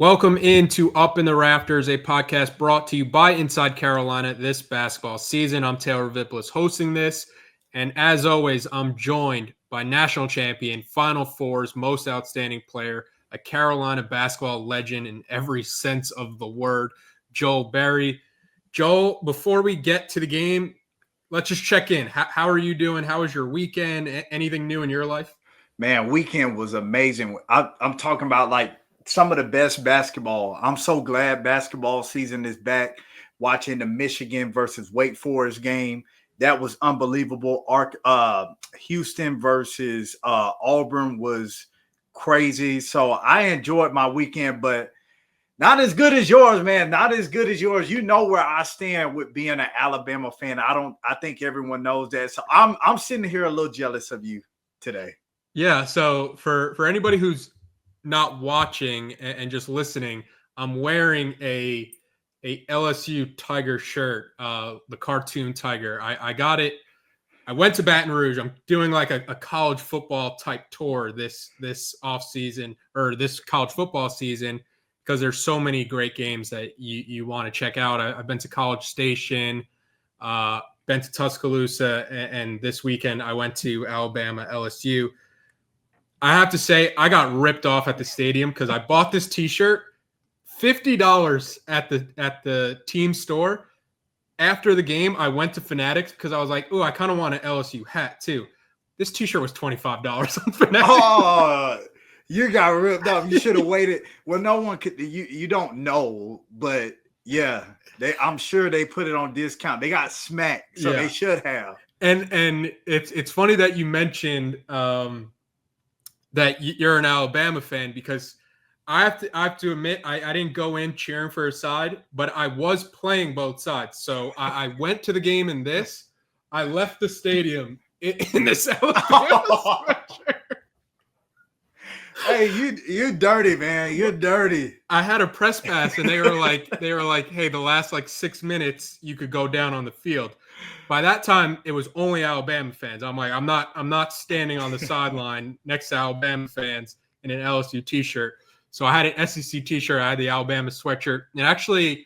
Welcome into Up in the Rafters, a podcast brought to you by Inside Carolina this basketball season. I'm Taylor Vippolis hosting this, and as always, I'm joined by national champion, Final Four's most outstanding player, a Carolina basketball legend in every sense of the word, Joel Berry. Joel, before we get to the game, let's just check in. How are you doing? How was your weekend? Anything new in your life? Man, weekend was amazing. I'm talking about like some of the best basketball. I'm so glad basketball season is back. Watching the Michigan versus Wake Forest game, that was unbelievable. Houston versus Auburn was crazy. So I enjoyed my weekend, but not as good as yours, man. Not as good as yours. You know where I stand with being an Alabama fan. I think everyone knows that. So I'm sitting here a little jealous of you today. Yeah, so for anybody who's not watching and just listening, I'm wearing a LSU Tiger shirt, the cartoon tiger. I got it. I went to Baton Rouge. I'm doing like a college football type tour this off season or this college football season because there's so many great games that you want to check out. I've been to College Station, been to Tuscaloosa, and this weekend I went to Alabama LSU. I have to say, I got ripped off at the stadium because I bought this T-shirt, $50 at the team store. After the game, I went to Fanatics because I was like, "Oh, I kind of want an LSU hat too." This T-shirt was $25 on Fanatics. Oh, you got ripped off. You should have waited. Well, no one could. You don't know, but yeah, I'm sure they put it on discount. They got smacked, so they should have. And it's funny that you mentioned. That you're an Alabama fan because I have to admit I didn't go in cheering for a side, but I was playing both sides. So I went to the game in this. I left the stadium in this Alabama sweatshirt. Hey, you dirty, man. You're dirty. I had a press pass, and they were like, hey, the last like 6 minutes you could go down on the field. By that time, it was only Alabama fans. I'm like, I'm not standing on the sideline next to Alabama fans in an LSU T-shirt. So I had an SEC T-shirt. I had the Alabama sweatshirt. And actually,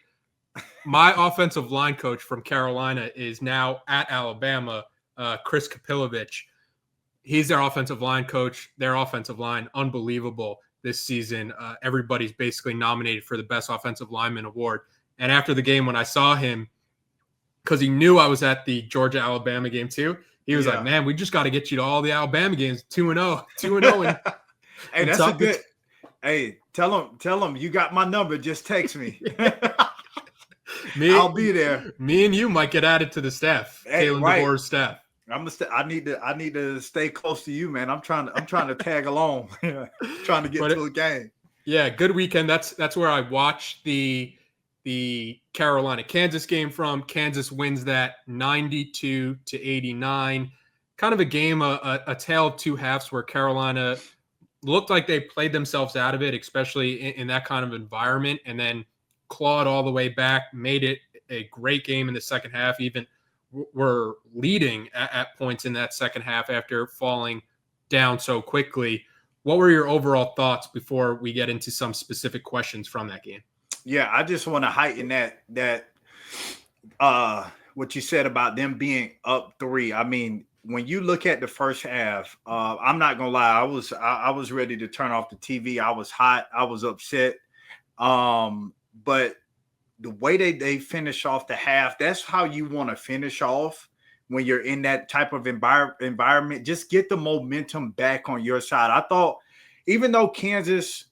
my offensive line coach from Carolina is now at Alabama, Chris Kapilovich. He's their offensive line coach. Their offensive line, unbelievable this season. Everybody's basically nominated for the Best Offensive Lineman Award. And after the game, when I saw him, because he knew I was at the Georgia-Alabama game too. He was like, "Man, we just got to get you to all the Alabama games, 2-0, 2-0." Hey, that's a good. Hey, tell him you got my number. Just text me. I'll be there. Me and you might get added to the staff, Kalen DeBoer's staff. I need to stay close to you, man. I'm trying to tag along, trying to get to a game. Yeah, good weekend. That's where I watched the Carolina-Kansas game from. Kansas wins that 92-89. Kind of a game, a tale of two halves where Carolina looked like they played themselves out of it, especially in that kind of environment, and then clawed all the way back, made it a great game in the second half, even were leading at points in that second half after falling down so quickly. What were your overall thoughts before we get into some specific questions from that game? Yeah, I just want to heighten that what you said about them being up 3. I mean, when you look at the first half, I'm not gonna lie, I was ready to turn off the TV. I was hot, I was upset. But the way they finish off the half, that's how you want to finish off when you're in that type of environment. Just get the momentum back on your side. I thought, even though Kansas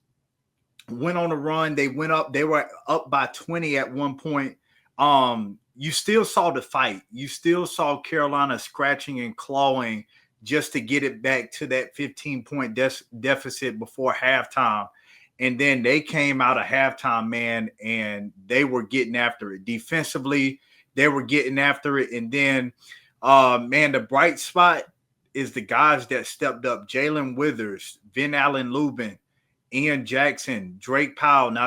went on a run, they were up by 20 at one point. You still saw the fight. You still saw Carolina scratching and clawing just to get it back to that 15-point deficit before halftime. And then they came out of halftime, man, and they were getting after it. Defensively, they were getting after it. And then, man, the bright spot is the guys that stepped up. Jalen Withers, Vin Allen Lubin, Ian Jackson, Drake Powell. Now,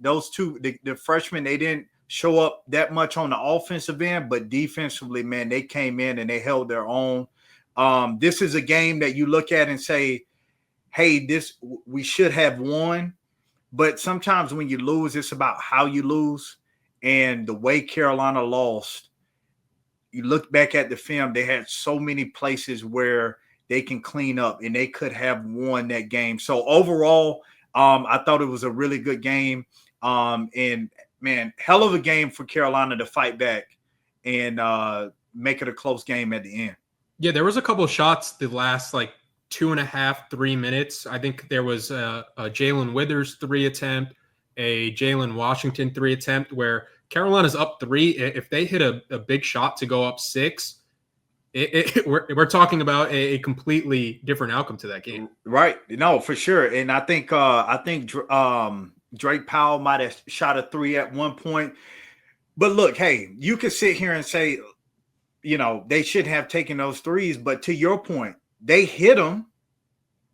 those two, the freshmen, they didn't show up that much on the offensive end, but defensively, man, they came in and they held their own. This is a game that you look at and say, hey, we should have won. But sometimes when you lose, it's about how you lose. And the way Carolina lost, you look back at the film, they had so many places where they can clean up and they could have won that game. So overall, I thought it was a really good game. And man, hell of a game for Carolina to fight back and make it a close game at the end. Yeah, there was a couple of shots the last like 2.5, 3 minutes. I think there was a Jalen Withers 3 attempt, a Jalen Washington 3 attempt where Carolina's up 3. If they hit a big shot to go up 6, we're talking about a completely different outcome to that game. Right. No, for sure. And I think Drake Powell might have shot a 3 at one point. But look, hey, you could sit here and say, they should have taken those threes. But to your point, they hit them.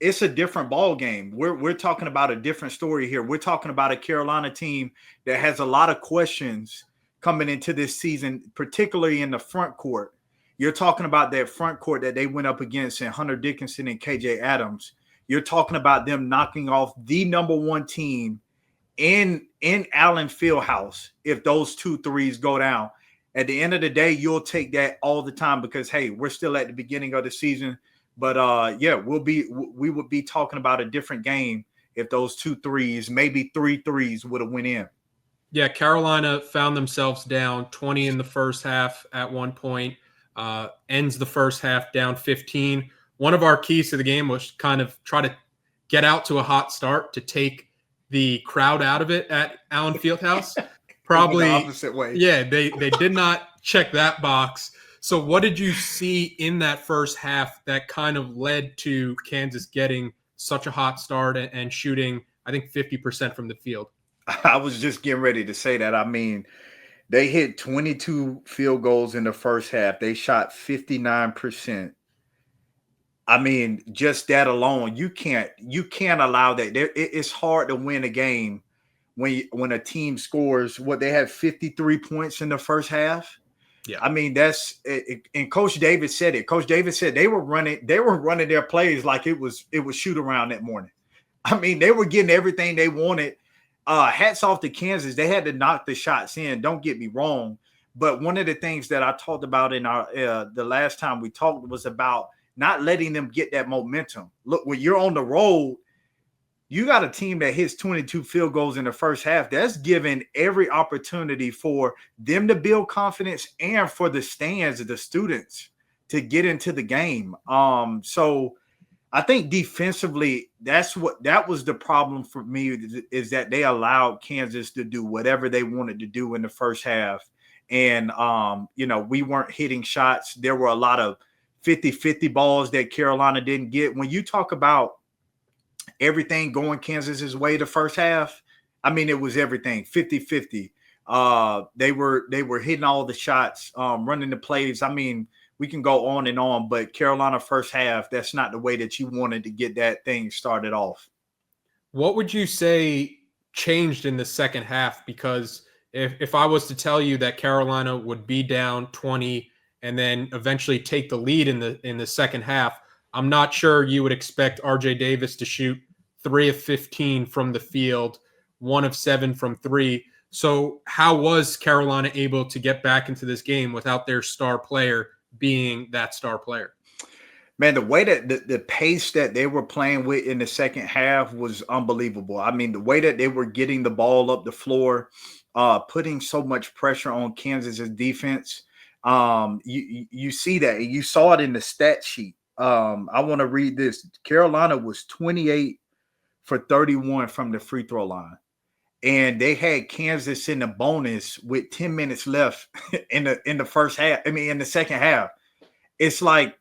It's a different ball game. We're talking about a different story here. We're talking about a Carolina team that has a lot of questions coming into this season, particularly in the front court. You're talking about that front court that they went up against in Hunter Dickinson and KJ Adams. You're talking about them knocking off the number one team in Allen Fieldhouse if those 2 threes go down. At the end of the day, you'll take that all the time because, hey, we're still at the beginning of the season. But, we would be talking about a different game if those 2 threes, maybe 3 threes would have went in. Yeah, Carolina found themselves down 20 in the first half at one point, ends the first half down 15. One of our keys to the game was kind of try to get out to a hot start to take the crowd out of it at Allen Fieldhouse. Probably the opposite way. Yeah, they did not check that box. So what did you see in that first half that kind of led to Kansas getting such a hot start and shooting, I think, 50% from the field? I was just getting ready to say that. I mean, they hit 22 field goals in the first half. They shot 59%. I mean, just that alone, you can't allow that. It's hard to win a game when a team scores what they had 53 points in the first half. Yeah, I mean that's it, and Coach David said it. Coach David said they were running their plays like it was shoot around that morning. I mean, they were getting everything they wanted. Hats off to Kansas. They had to knock the shots in. Don't get me wrong, but one of the things that I talked about in our the last time we talked was about not letting them get that momentum. Look, when you're on the road, you got a team that hits 22 field goals in the first half. That's given every opportunity for them to build confidence and for the stands, the students, to get into the game. So I think defensively, that was the problem for me, is that they allowed Kansas to do whatever they wanted to do in the first half. And, we weren't hitting shots. There were a lot of 50-50 balls that Carolina didn't get. When you talk about everything going Kansas's way the first half, I mean, it was everything 50-50. They were hitting all the shots, running the plays. I mean, we can go on and on, but Carolina first half, that's not the way that you wanted to get that thing started off. What would you say changed in the second half? Because if I was to tell you that Carolina would be down 20 and then eventually take the lead in the second half, I'm not sure you would expect RJ Davis to shoot 3 of 15 from the field, 1 of 7 from 3. So how was Carolina able to get back into this game without their star player being that star player? Man, the way that the pace that they were playing with in the second half was unbelievable. I mean, the way that they were getting the ball up the floor, putting so much pressure on Kansas's defense. You see that. You saw it in the stat sheet. I want to read this. Carolina was 28 for 31 from the free throw line. And they had Kansas in the bonus with 10 minutes left in the first half. I mean, in the second half. It's like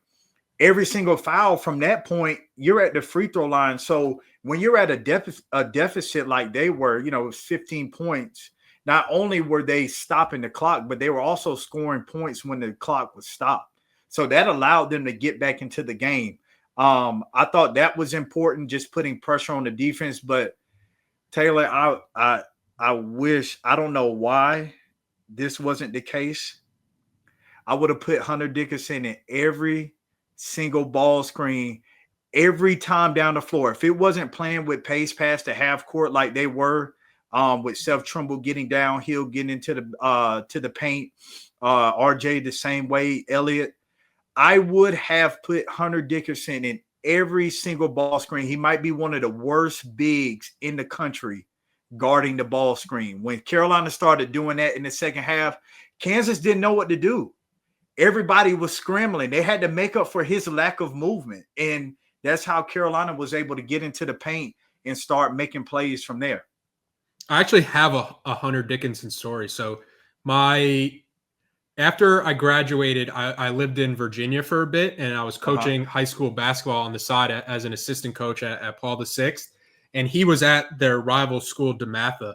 every single foul from that point, you're at the free throw line. So when you're at a deficit like they were, it was 15 points. Not only were they stopping the clock, but they were also scoring points when the clock was stopped. So that allowed them to get back into the game. I thought that was important, just putting pressure on the defense. But Taylor, I wish, I don't know why this wasn't the case. I would have put Hunter Dickinson in every single ball screen every time down the floor. If it wasn't playing with pace past the half court like they were, with Seth Trimble getting downhill, getting into the paint, RJ the same way, Elliott, I would have put Hunter Dickinson in every single ball screen. He might be one of the worst bigs in the country guarding the ball screen. When Carolina started doing that in the second half, Kansas didn't know what to do. Everybody was scrambling. They had to make up for his lack of movement. And that's how Carolina was able to get into the paint and start making plays from there. I actually have a Hunter Dickinson story. So after I graduated, I lived in Virginia for a bit, and I was coaching high school basketball on the side as an assistant coach at Paul VI. And he was at their rival school, DeMatha.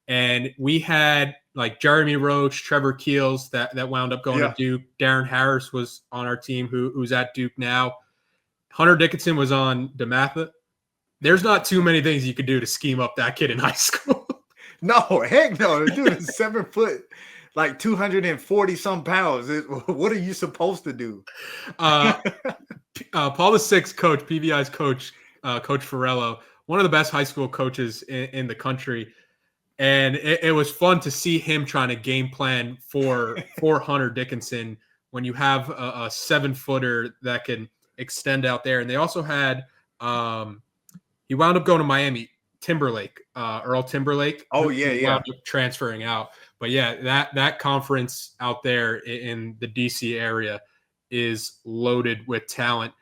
And we had like Jeremy Roach, Trevor Keels that wound up going to Duke. Darren Harris was on our team who's at Duke now. Hunter Dickinson was on DeMatha. There's not too many things you could do to scheme up that kid in high school. No, heck no. The dude is 7 foot, like 240 some pounds. What are you supposed to do? Paul VI coach, PVI's coach, Coach Farello, one of the best high school coaches in the country. And it was fun to see him trying to game plan for Hunter Dickinson when you have a 7-footer that can extend out there. And they also had he wound up going to Miami, Timberlake, Earl Timberlake. Oh, yeah. Wound up transferring out. But yeah, that conference out there in the DC area is loaded with talent.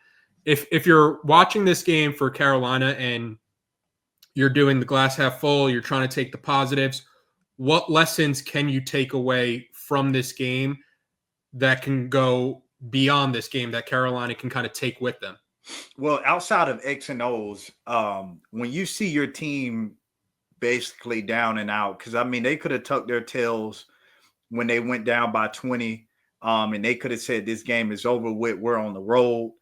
If you're watching this game for Carolina and you're doing the glass half full, you're trying to take the positives, what lessons can you take away from this game that can go beyond this game that Carolina can kind of take with them? Well, outside of X and O's, when you see your team basically down and out, because, I mean, they could have tucked their tails when they went down by 20, and they could have said this game is over with, we're on the road.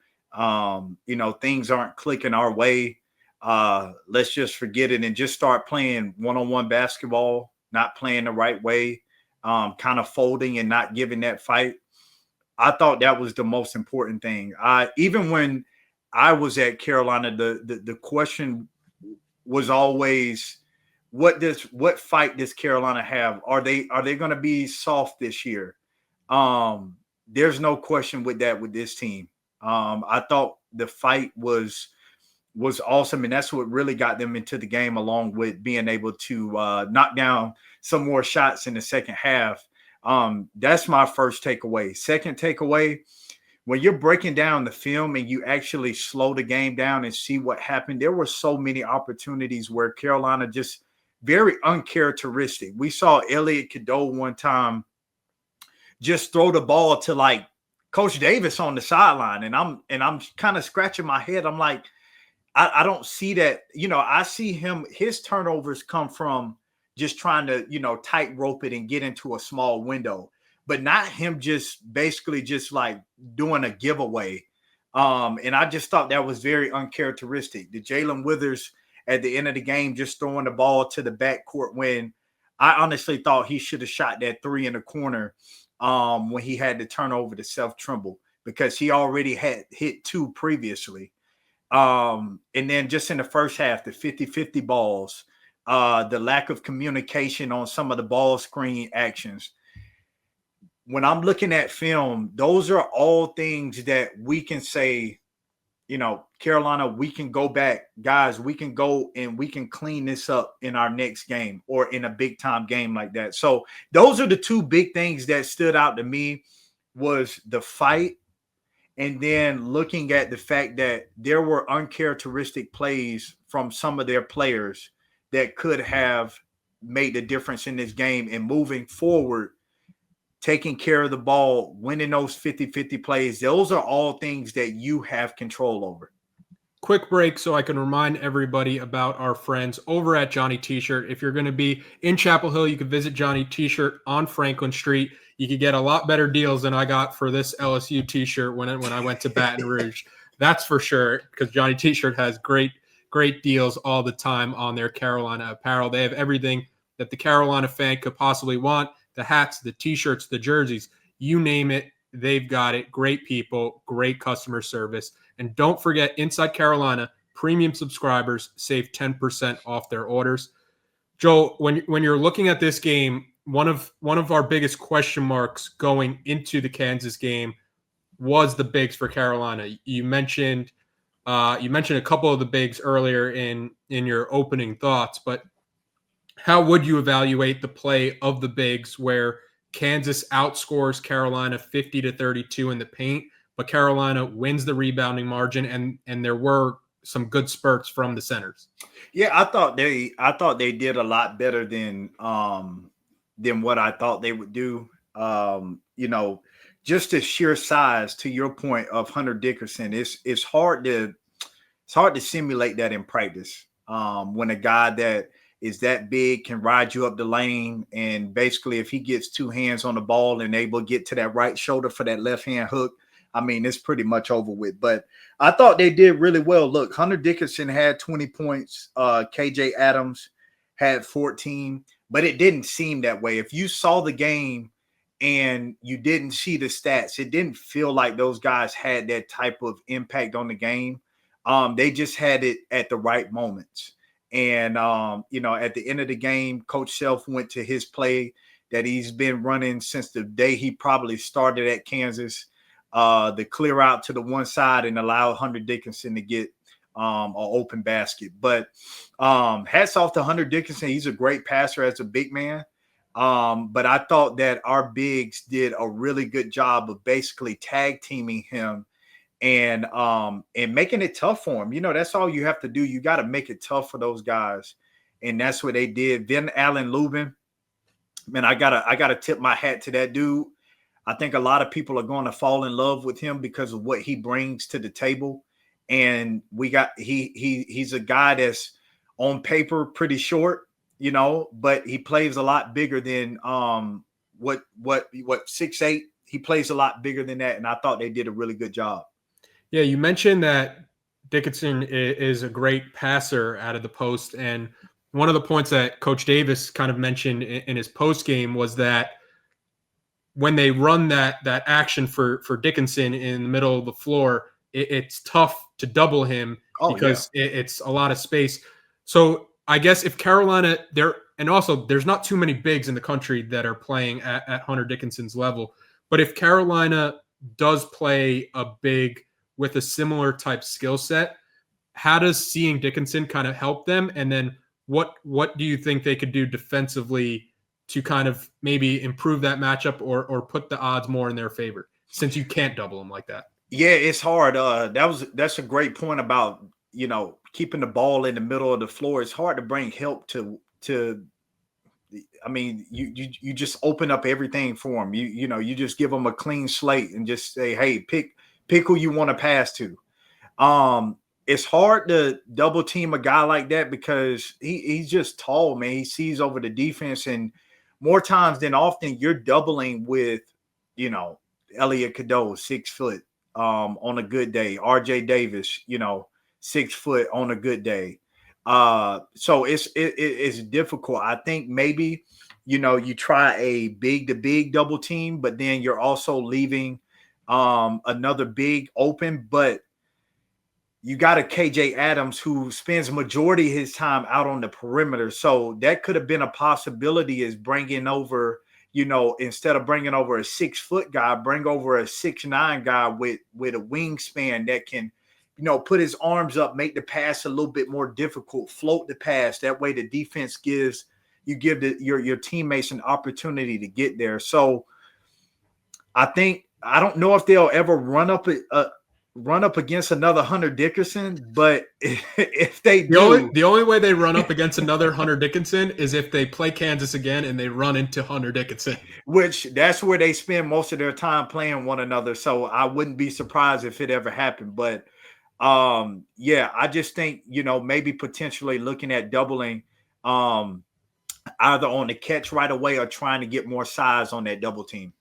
Things aren't clicking our way. Let's just forget it and just start playing one-on-one basketball, not playing the right way, kind of folding and not giving that fight. I thought that was the most important thing. Even when I was at Carolina, the question was always, what fight does Carolina have? Are they going to be soft this year? There's no question with that with this team. I thought the fight was awesome, and that's what really got them into the game, along with being able to knock down some more shots in the second half. That's my first takeaway. Second takeaway, when you're breaking down the film and you actually slow the game down and see what happened, there were so many opportunities where Carolina just very uncharacteristic. We saw Elliott Cadeau one time just throw the ball to like Coach Davis on the sideline, and I'm kind of scratching my head. I'm like, I don't see that. I see his turnovers come from just trying to, tightrope it and get into a small window, but not him just basically just like doing a giveaway. And I just thought that was very uncharacteristic. The Jalen Withers at the end of the game just throwing the ball to the backcourt when I honestly thought he should have shot that 3 in the corner when he had to turn over to Seth Trimble, because he already had hit 2 previously. And then just in the first half, the 50-50 balls, the lack of communication on some of the ball screen actions. When I'm looking at film, those are all things that we can say, Carolina, we can go back. Guys, we can go and we can clean this up in our next game or in a big-time game like that. So those are the 2 big things that stood out to me, was the fight, and then looking at the fact that there were uncharacteristic plays from some of their players that could have made the difference in this game. And moving forward, taking care of the ball, winning those 50-50 plays, those are all things that you have control over. Quick break so I can remind everybody about our friends over at Johnny T-Shirt. If you're going to be in Chapel Hill, you can visit Johnny T-Shirt on Franklin Street. You could get a lot better deals than I got for this LSU T-shirt when I went to Baton Rouge. That's for sure, because Johnny T-Shirt has great deals all the time on their Carolina apparel. They have everything that the Carolina fan could possibly want: the hats, the T-shirts, the jerseys, you name it, they've got it. Great people, great customer service. And don't forget, Inside Carolina, premium subscribers save 10% off their orders. Joe, when you're looking at this game, one of our biggest question marks going into the Kansas game was the bigs for Carolina. You mentioned a couple of the bigs earlier in your opening thoughts, but how would you evaluate the play of the bigs where Kansas outscores Carolina 50-32 in the paint, but Carolina wins the rebounding margin, and there were some good spurts from the centers? Yeah, I thought they did a lot better than what I thought they would do. Just the sheer size, to your point, of Hunter Dickinson, it's hard to simulate that in practice. When a guy that is that big can ride you up the lane, and basically if he gets two hands on the ball and able to get to that right shoulder for that left hand hook, I mean, it's pretty much over with. But I thought they did really well. Look, Hunter Dickinson had 20 points. KJ Adams had 14, but it didn't seem that way. If you saw the game and you didn't see the stats, it didn't feel like those guys had that type of impact on the game. They just had it at the right moments. And, at the end of the game, Coach Self went to his play that he's been running since the day he probably started at Kansas, the clear out to the one side and allow Hunter Dickinson to get an open basket. But hats off to Hunter Dickinson. He's a great passer as a big man. But I thought that our bigs did a really good job of basically tag teaming him and making it tough for him. That's all you have to do. You got to make it tough for those guys. And that's what they did. Then Allen Lubin, man, I gotta tip my hat to that dude. I think a lot of people are going to fall in love with him because of what he brings to the table. And he's a guy that's on paper pretty short, but he plays a lot bigger than what 6'8". He plays a lot bigger than that. And I thought they did a really good job. Yeah, you mentioned that Dickinson is a great passer out of the post. And one of the points that Coach Davis kind of mentioned in his post game was that when they run that action for Dickinson in the middle of the floor, it's tough to double him because it's a lot of space. So I guess if Carolina there's not too many bigs in the country that are playing at Hunter Dickinson's level. But if Carolina does play a big with a similar type skill set, how does seeing Dickinson kind of help them? And then what do you think they could do defensively to kind of maybe improve that matchup or put the odds more in their favor, since you can't double them like that? Yeah, it's hard. That's a great point about, keeping the ball in the middle of the floor. It's hard to bring help to I mean, you just open up everything for them. You just give them a clean slate and just say, hey, pick who you want to pass to. It's hard to double team a guy like that because he's just tall, man. He sees over the defense, and more times than often you're doubling with, Elliot Cadeau, 6 foot, on a good day. RJ Davis, 6 foot on a good day. So it's difficult. I think maybe, you try a big to big double team, but then you're also leaving another big open. But you got a KJ Adams who spends majority of his time out on the perimeter. So that could have been a possibility, is bringing over, instead of bringing over a 6 foot guy, bring over a 6'9" guy with a wingspan that can, put his arms up, make the pass a little bit more difficult, float the pass. That way the defense give your teammates an opportunity to get there. So I don't know if they'll ever run up against another Hunter Dickinson, but if they do, the only way they run up against another Hunter Dickinson is if they play Kansas again and they run into Hunter Dickinson, which that's where they spend most of their time playing one another. So I wouldn't be surprised if it ever happened. But I just think, maybe potentially looking at doubling either on the catch right away or trying to get more size on that double team.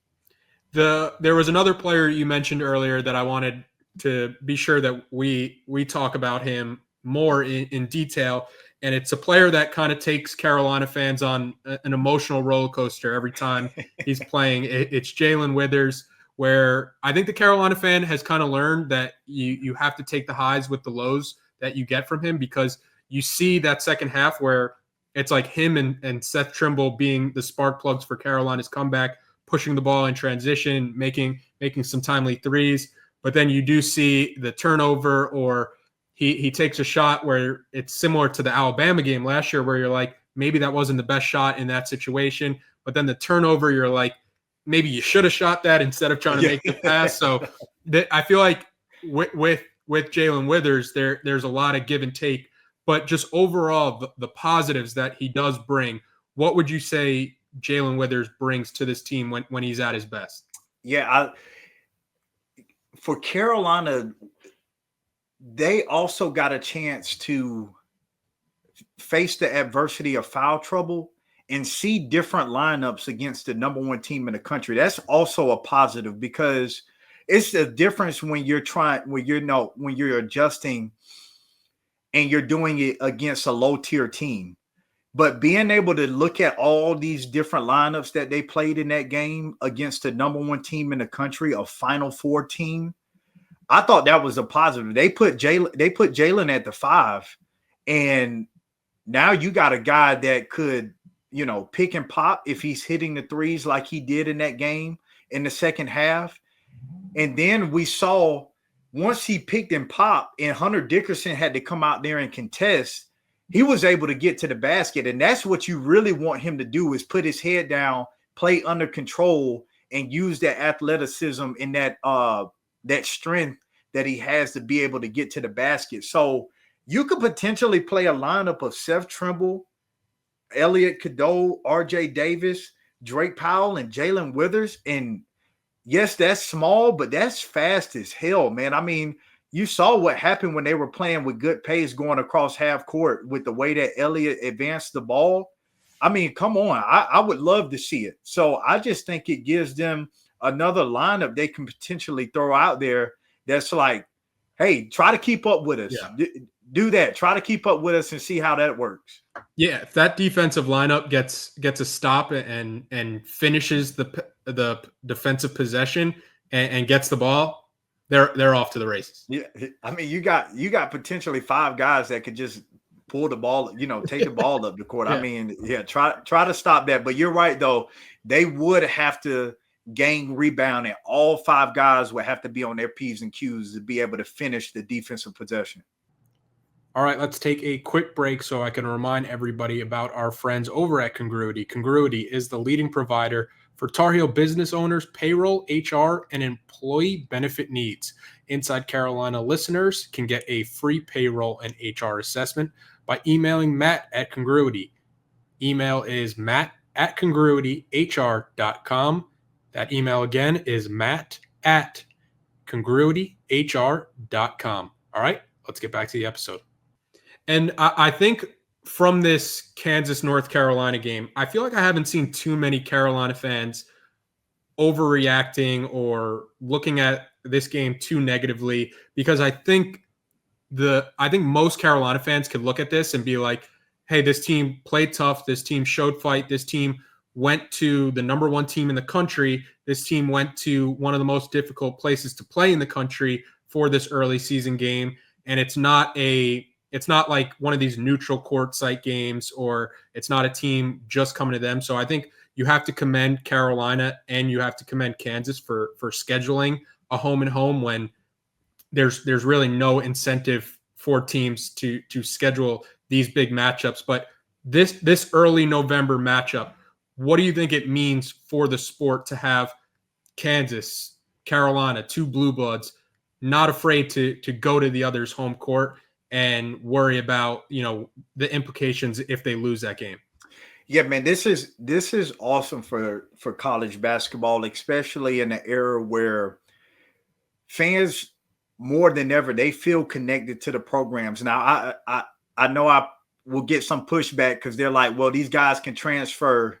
There was another player you mentioned earlier that I wanted to be sure that we talk about him more in detail. And it's a player that kind of takes Carolina fans on an emotional roller coaster every time he's playing. It's Jalen Withers. where I think the Carolina fan has kind of learned that you have to take the highs with the lows that you get from him, because you see that second half where it's like him and Seth Trimble being the spark plugs for Carolina's comeback, pushing the ball in transition, making some timely threes. But then you do see the turnover, or he takes a shot where it's similar to the Alabama game last year, where you're like, maybe that wasn't the best shot in that situation. But then the turnover, you're like, maybe you should have shot that instead of trying to make the pass. So I feel like with Jalen Withers, there's a lot of give and take. But just overall, the positives that he does bring, what would you say Jalen Withers brings to this team when he's at his best? Yeah, for Carolina, they also got a chance to face the adversity of foul trouble and see different lineups against the number one team in the country. That's also a positive, because it's the difference when you're adjusting and you're doing it against a low tier team. But being able to look at all these different lineups that they played in that game against the number one team in the country, a Final Four team, I thought that was a positive. They put Jalen at the 5, and now you got a guy that could, pick and pop if he's hitting the threes like he did in that game in the second half. And then we saw, once he picked and popped and Hunter Dickerson had to come out there and contest, he was able to get to the basket. And that's what you really want him to do, is put his head down, play under control, and use that athleticism and that strength that he has to be able to get to the basket. So you could potentially play a lineup of Seth Trimble, Elliot Cadeau, RJ Davis, Drake Powell, and Jalen Withers. And yes, that's small, but that's fast as hell, man. I mean, you saw what happened when they were playing with good pace going across half court with the way that Elliott advanced the ball. I mean, come on. I would love to see it. So I just think it gives them another lineup they can potentially throw out there that's like, hey, try to keep up with us. Yeah. Do that. Try to keep up with us and see how that works. Yeah, if that defensive lineup gets a stop and finishes the defensive possession and gets the ball, they're off to the races. Yeah, I mean, you got potentially 5 guys that could just pull the ball, take the ball up the court. Yeah. I mean, yeah, try to stop that. But you're right, though. They would have to gain rebound, and all 5 guys would have to be on their P's and Q's to be able to finish the defensive possession. All right, let's take a quick break so I can remind everybody about our friends over at Congruity. Congruity is the leading provider for Tar Heel business owners, payroll, HR, and employee benefit needs. Inside Carolina listeners can get a free payroll and HR assessment by emailing Matt at Congruity. Email is matt@congruityhr.com. That email again is matt@congruityhr.com. All right, let's get back to the episode. And I think from this Kansas-North Carolina game, I feel like I haven't seen too many Carolina fans overreacting or looking at this game too negatively, because I think most Carolina fans could look at this and be like, hey, this team played tough. This team showed fight. This team went to the number one team in the country. This team went to one of the most difficult places to play in the country for this early season game. And it's not like one of these neutral court site games, or it's not a team just coming to them. So I think you have to commend Carolina and you have to commend Kansas for scheduling a home and home when there's really no incentive for teams to schedule these big matchups. But this early November matchup, what do you think it means for the sport to have Kansas, Carolina, 2 blue bloods, not afraid to go to the other's home court and worry about, the implications if they lose that game? Yeah, man, this is awesome for college basketball, especially in the era where fans more than ever, they feel connected to the programs. Now, I know I will get some pushback because they're like, well, these guys can transfer,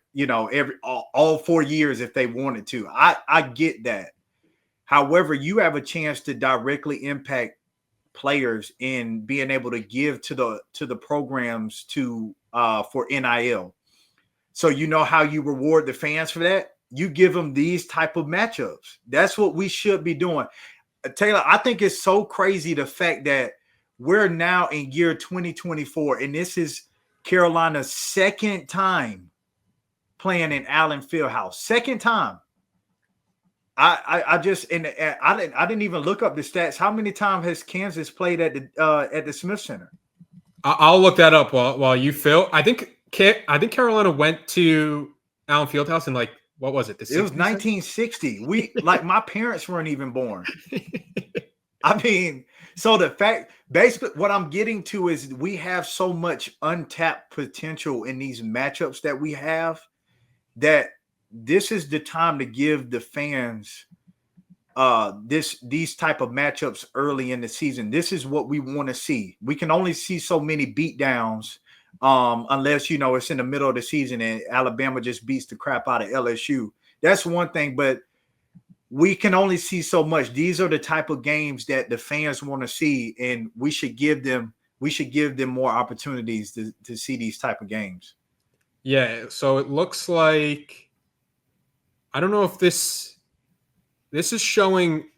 all 4 years if they wanted to. I get that. However, you have a chance to directly impact players in being able to give to the programs for NIL. So you know how you reward the fans for that? you give them these type of matchups. That's what we should be doing. Taylor, I think it's so crazy the fact that we're now in year 2024, and this is Carolina's second time playing in Allen Fieldhouse. Second time. I didn't even look up the stats. How many times has Kansas played at the Smith Center? I'll look that up while you fill. I think Carolina went to Allen Fieldhouse in, like, what was it? It was 1960. We like my parents weren't even born. I mean, so the fact, basically what I'm getting to is we have so much untapped potential in these matchups that we have, that this is the time to give the fans these type of matchups early in the season. This is what we want to see. We can only see so many beatdowns unless, you know, it's in the middle of the season and Alabama just beats the crap out of LSU. That's one thing, but we can only see so much. These are the type of games that the fans want to see, and we should give them more opportunities to see these type of games. Yeah, so it looks like, I don't know if this is showing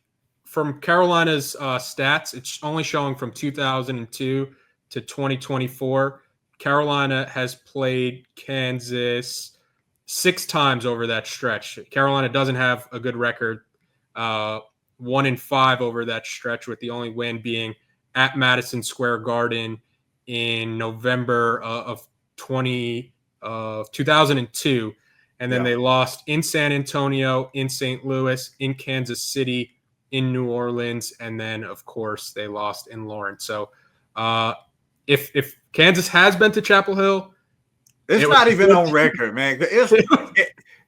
from Carolina's stats. It's only showing from 2002 to 2024. Carolina has played Kansas 6 times over that stretch. Carolina doesn't have a good record, 1-5 over that stretch, with the only win being at Madison Square Garden in November of 2002. And then they lost in San Antonio, in St. Louis, in Kansas City, in New Orleans, and then, of course, they lost in Lawrence. So if Kansas has been to Chapel Hill, it's not even on record, man.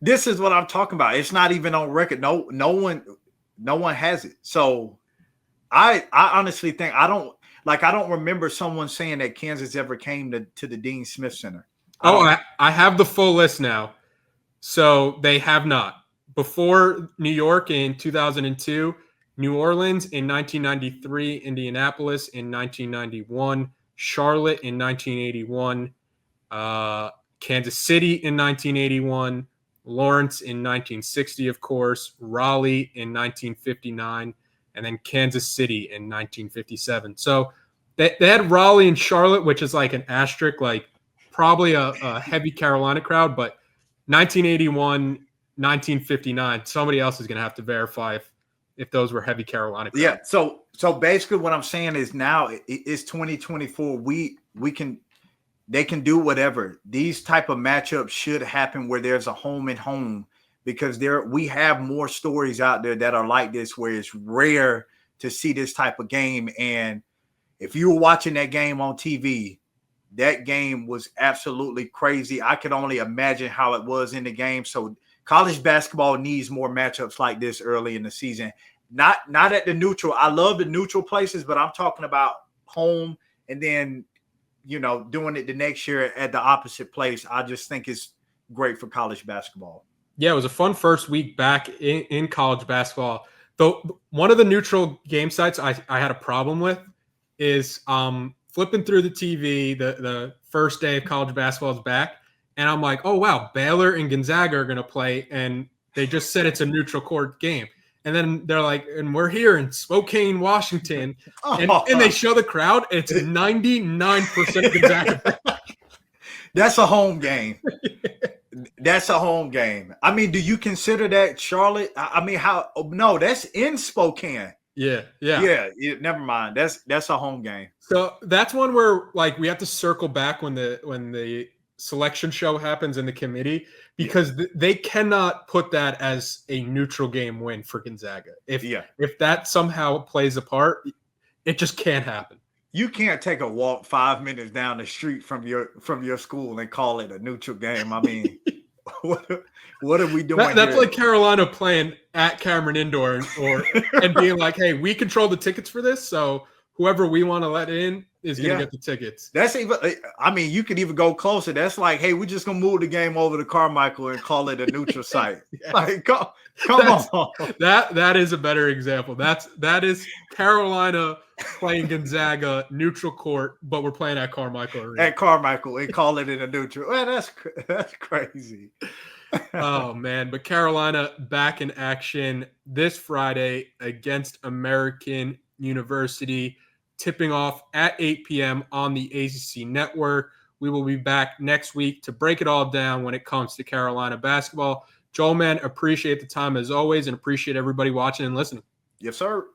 This is what I'm talking about. It's not even on record. No one has it. So I honestly think I don't remember someone saying that Kansas ever came to the Dean Smith Center. I have the full list now. So they have not. Before New York in 2002, New Orleans in 1993, Indianapolis in 1991, Charlotte in 1981, Kansas City in 1981, Lawrence in 1960, of course, Raleigh in 1959, and then Kansas City in 1957. So they had Raleigh and Charlotte, which is like an asterisk, like probably a heavy Carolina crowd, but 1981, 1959, somebody else is going to have to verify if those were heavy Carolina crowd. Yeah, so basically what I'm saying is now it's 2024. They can do whatever. These type of matchups should happen where there's a home and home, because we have more stories out there that are like this, where it's rare to see this type of game. And if you were watching that game on TV, that game was absolutely crazy. I could only imagine how it was in the game. So college basketball needs more matchups like this early in the season. Not at the neutral. I love the neutral places, but I'm talking about home, and then, you know, doing it the next year at the opposite place. I just think it's great for college basketball. Yeah, it was a fun first week back in college basketball. Though one of the neutral game sites I had a problem with is flipping through the TV the first day of college basketball is back, and I'm like, oh wow, Baylor and Gonzaga are going to play, and they just said it's a neutral court game. And then they're like, and we're here in Spokane, Washington. And they show the crowd. It's 99% Gonzaga. That's a home game. That's a home game. I mean, do you consider that Charlotte? I mean, how? No, that's in Spokane. Yeah. Never mind. That's a home game. So that's one where, like, we have to circle back when the selection show happens in the committee, because they cannot put that as a neutral game win for Gonzaga. If that somehow plays a part, it just can't happen. You can't take a walk 5 minutes down the street from your school and call it a neutral game. I mean, what are we doing? That's here? like Carolina playing at Cameron Indoor and being like, hey, we control the tickets for this, so whoever we want to let in is going to get the tickets. That's even, I mean, you could even go closer. That's like, hey, we're just going to move the game over to Carmichael and call it a neutral site. Like, come on. That is a better example. That is Carolina playing Gonzaga neutral court, but we're playing at Carmichael Arena. At Carmichael and call it in a neutral. Man, that's crazy. Oh, man. But Carolina back in action this Friday against American University, tipping off at 8 p.m. on the ACC Network. We will be back next week to break it all down when it comes to Carolina basketball. Joel, man, appreciate the time as always and appreciate everybody watching and listening. Yes, sir.